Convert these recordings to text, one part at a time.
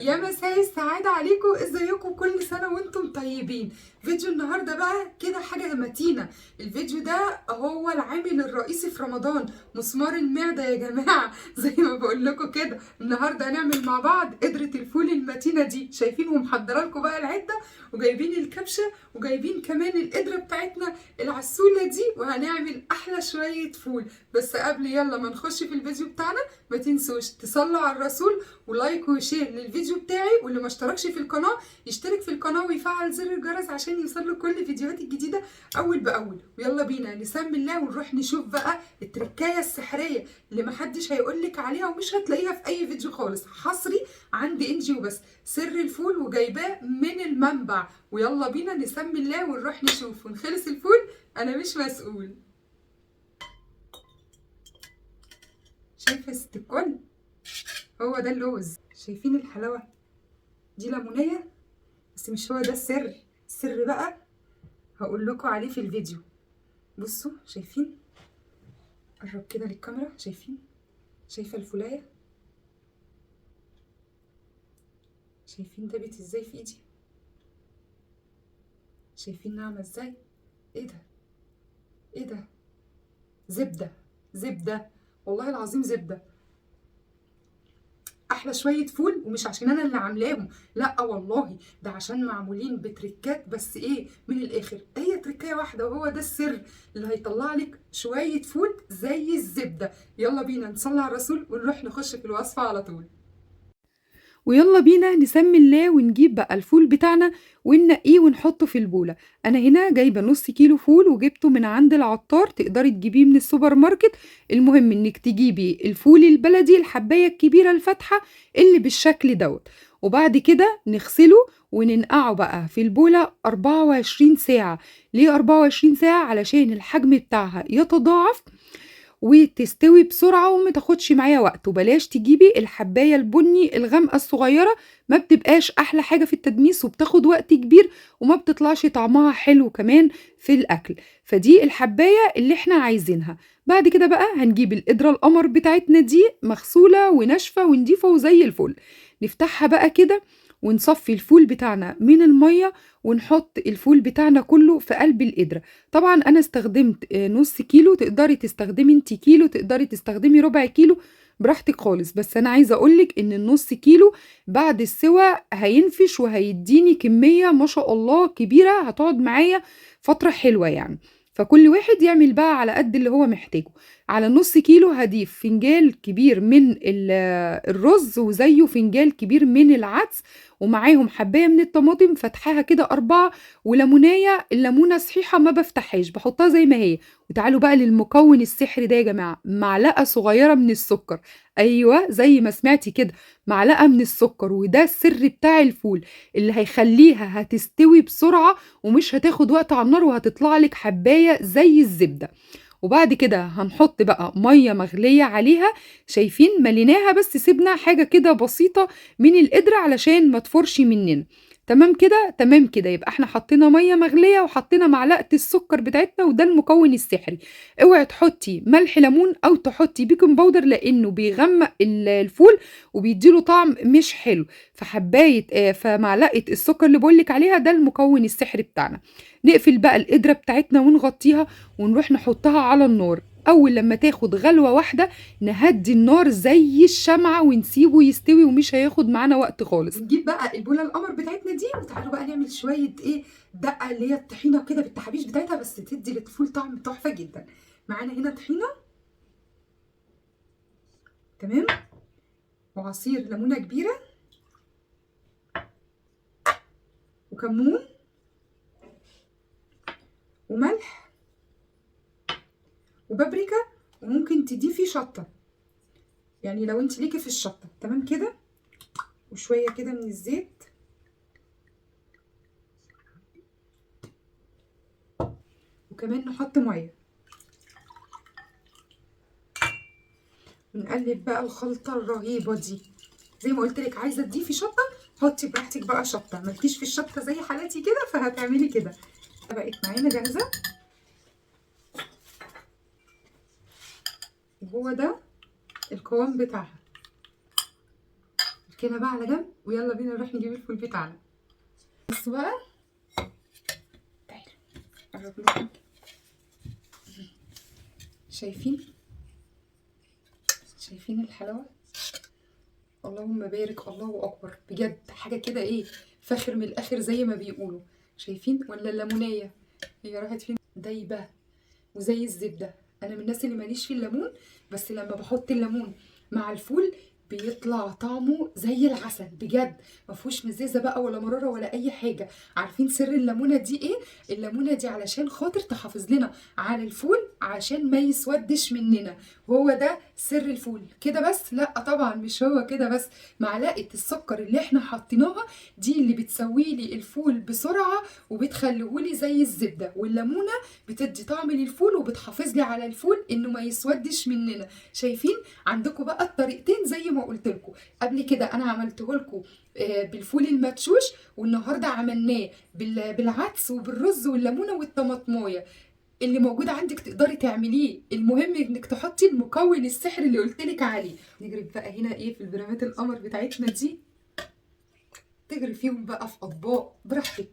يا مساء السعادة عليكم، ازيكم؟ كل سنة وانتم طيبين. فيديو النهاردة بقى كده حاجة متينة. الفيديو ده هو العامل الرئيسي في رمضان، مسمار المعدة يا جماعة. زي ما بقول لكم كده النهاردة هنعمل مع بعض قدرة الفول المتينة دي. شايفين ومحضره لكم بقى العدة، وجايبين الكبشة، وجايبين كمان القدرة بتاعتنا العسولة دي، وهنعمل احلى شوية فول. بس قبل يلا ما نخش في الفيديو بتاعنا، ما تنسوش تصلوا على الرسول ولايك وشير للفيديو بتاعي، واللي ما اشتركش في القناه يشترك في القناه ويفعل زر الجرس عشان يوصله كل فيديوهاتي الجديده اول باول. ويلا بينا نسمي الله ونروح نشوف بقى التركايه السحريه اللي محدش هيقولك عليها ومش هتلاقيها في اي فيديو خالص، حصري عند انجي وبس. سر الفول وجايباه من المنبع. ويلا بينا نسمي الله ونروح نشوف، ونخلص الفول انا مش مسؤول. شايفه ست الكل؟ هو ده اللوز. شايفين الحلاوه دي؟ ليمونيه. بس مش هو ده السر. السر بقى هقول لكم عليه في الفيديو. بصوا شايفين؟ قرب كده للكاميرا. شايفين؟ شايفه الفولايه؟ شايفين دابت ازاي في ايدي؟ شايفين ناعمه ازاي؟ ايه ده؟ ايه ده؟ زبده. زبده، والله العظيم زبده. احلى شويه فول، ومش عشان انا اللي عاملاهم، لا والله، ده عشان معمولين بتركات. بس ايه، من الاخر هي تركايه واحده، وهو ده السر اللي هيطلع لك شويه فول زي الزبده. يلا بينا نصلي على الرسول ونروح نخش في الوصفه على طول. ويلا بينا نسمي الله ونجيب بقى الفول بتاعنا وننقيه ونحطه في البولة. انا هنا جايبه نص كيلو فول وجبته من عند العطار، تقدري تجيبيه من السوبر ماركت. المهم انك تجيبي الفول البلدي، الحبايه الكبيره الفاتحه اللي بالشكل دوت. وبعد كده نغسله وننقعه بقى في البولة 24 ساعة. ليه 24 ساعة؟ علشان الحجم بتاعها يتضاعف وتستوي بسرعة وما تاخدش معايا وقت. وبلاش تجيبي الحباية البني الغامقة الصغيرة، ما بتبقاش أحلى حاجة في التدميس وبتاخد وقت كبير وما بتطلعش طعمها حلو كمان في الأكل. فدي الحباية اللي احنا عايزينها. بعد كده بقى هنجيب القدرة القمر بتاعتنا دي مغسولة وناشفة ونضيفة وزي الفل. نفتحها بقى كده ونصفي الفول بتاعنا من المية، ونحط الفول بتاعنا كله في قلب القدرة. طبعا انا استخدمت نص كيلو، تقدري تستخدمي انت كيلو، تقدري تستخدمي ربع كيلو، براحتك خالص. بس انا عايزه اقولك ان النص كيلو بعد السوى هينفش وهيديني كميه ما شاء الله كبيره، هتقعد معايا فتره حلوه يعني. فكل واحد يعمل بقى على قد اللي هو محتاجه. على النص كيلو هضيف فنجال كبير من الرز، وزيه فنجال كبير من العدس، ومعاهم حبايه من الطماطم فتحاها كده 4، وليمونية. الليمونة صحيحة ما بفتحهاش، بحطها زي ما هي. وتعالوا بقى للمكون السحري ده يا جماعة، معلقة صغيرة من السكر. أيوة زي ما سمعتي كده، معلقة من السكر. وده السر بتاع الفول اللي هيخليها هتستوي بسرعة ومش هتاخد وقت على النار، وهتطلع لك حباية زي الزبدة. وبعد كده هنحط بقى مية مغلية عليها. شايفين؟ مليناها بس سيبنا حاجة كده بسيطة من القدرة علشان ما تفرش مننا. تمام كده، تمام كده. يبقى احنا حطينا ميه مغليه وحطينا معلقه السكر بتاعتنا، وده المكون السحري. اوعي تحطي ملح ليمون او تحطي بيكنج باودر، لانه بيغمق الفول وبيديله طعم مش حلو. فمعلقه السكر اللي بقولك عليها ده المكون السحري بتاعنا. نقفل بقى القدره بتاعتنا ونغطيها، ونروح نحطها على النار. اول لما تاخد غلوه واحده نهدي النار زي الشمعة ونسيبه يستوي، ومش هياخد معانا وقت خالص. نجيب بقى البولة القمر بتاعتنا دي، وتعالوا بقى نعمل شوية ايه، دقة اللي هي الطحينة كده بالتحابيش بتاعتها، بس تدي للفول طعم تحفة جدا. معانا هنا طحينة، تمام، وعصير ليمونة كبيرة، وكمون، وملح، وبابريكا، وممكن تضيفي شطة يعني لو انت ليكي في الشطة. تمام كده. وشوية كده من الزيت، وكمان نحط ميه، ونقلب بقى الخلطه الرهيبه دي. زي ما قلت لك، عايزه تضيفي شطه حطي براحتك بقى شطه، مالكيش في الشطه زي حالاتي كده فهتعملي كده. بقت معانا جاهزه، وهو ده القوام بتاعها. كده بقى على جنب، ويلا بينا نروح نجيب الفول بتاعنا. بصوا بقى، تعالوا قرب لكم. شايفين الحلاوه؟ اللهم بارك، الله اكبر، بجد حاجه كده ايه، فاخر من الاخر زي ما بيقولوا. شايفين؟ ولا الليمونيه هي راحت فين؟ دايبه وزي الزبده. انا من الناس اللي ماليش في الليمون، بس لما بحط الليمون مع الفول بيطلع طعمه زي العسل بجد، ما فيهوش مزازه بقى ولا مراره ولا اي حاجه. عارفين سر الليمونه دي ايه؟ الليمونه دي علشان خاطر تحافظ لنا على الفول عشان ما يسودش مننا، وهو ده سر الفول. كده بس؟ لا طبعا مش هو كده بس. معلقه السكر اللي احنا حاطيناها دي اللي بتسوي لي الفول بسرعه وبتخليهولي زي الزبده، والليمونه بتدي طعم للفول وبتحافظ لي على الفول انه ما يسودش مننا. شايفين؟ عندكم بقى الطريقتين زي ما قلت لكم قبل كده. انا عملته لكم بالفول المدشوش، والنهارده عملناه بالعدس وبالرز والليمونه والطماطمايه. اللي موجود عندك تقدري تعمليه، المهم انك تحطي المكون السحري اللي قلت لك عليه. نجرب بقى هنا ايه في البرامات القمر بتاعتنا دي، تجري فيهم بقى في اطباق براحتك.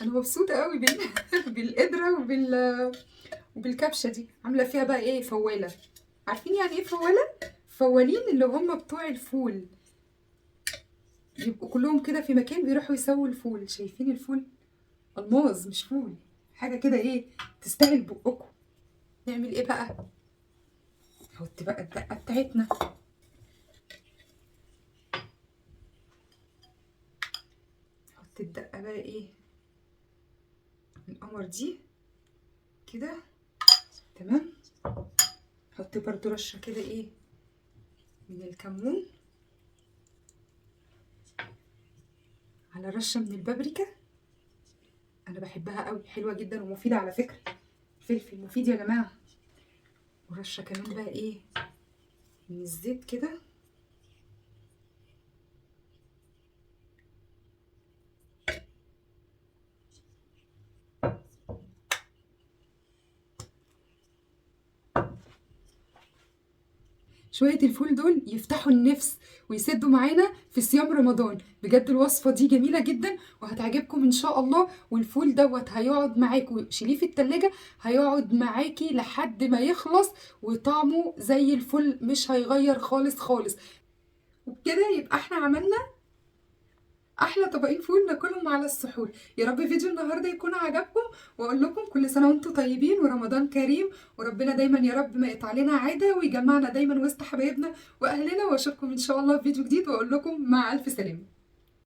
انا مبسوطه قوي بالقدره وبالكبشه دي، عامله فيها بقى ايه، فواله. عارفين يعني ايه فواله؟ فوالين اللي هم بتوع الفول، يبقوا كلهم كده في مكان بيروحوا يسووا الفول. شايفين الفول؟ الماظ مش فول، حاجه كده ايه تستاهل بقكم. نعمل ايه بقى؟ نحط بقى الدقه بتاعتنا. نحط الدقه بقى ايه القمر دي كده، تمام. نحط برضو رشه كده ايه من الكمون، على رشه من البابريكا، انا بحبها قوي، حلوه جدا ومفيده على فكره. فلفل مفيد يا جماعه. ورشه كمان بقى ايه من الزيت كده. شويه الفول دول يفتحوا النفس ويسدوا معانا في صيام رمضان. بجد الوصفه دي جميله جدا وهتعجبكم ان شاء الله. والفول دوت هيقعد معاكم، شيليه في التلاجة هيقعد معاكي لحد ما يخلص، وطعمه زي الفل مش هيغير خالص خالص. وبكده يبقى احنا عملنا احلى طبقين فول ناكلهم على السحور. يا رب فيديو النهارده يكون عجبكم، واقول لكم كل سنه وانتم طيبين ورمضان كريم، وربنا دايما يا رب ما يقطع لنا عاده ويجمعنا دايما وسط حبايبنا واهلنا. واشوفكم ان شاء الله في فيديو جديد، واقول لكم مع الف سلامه.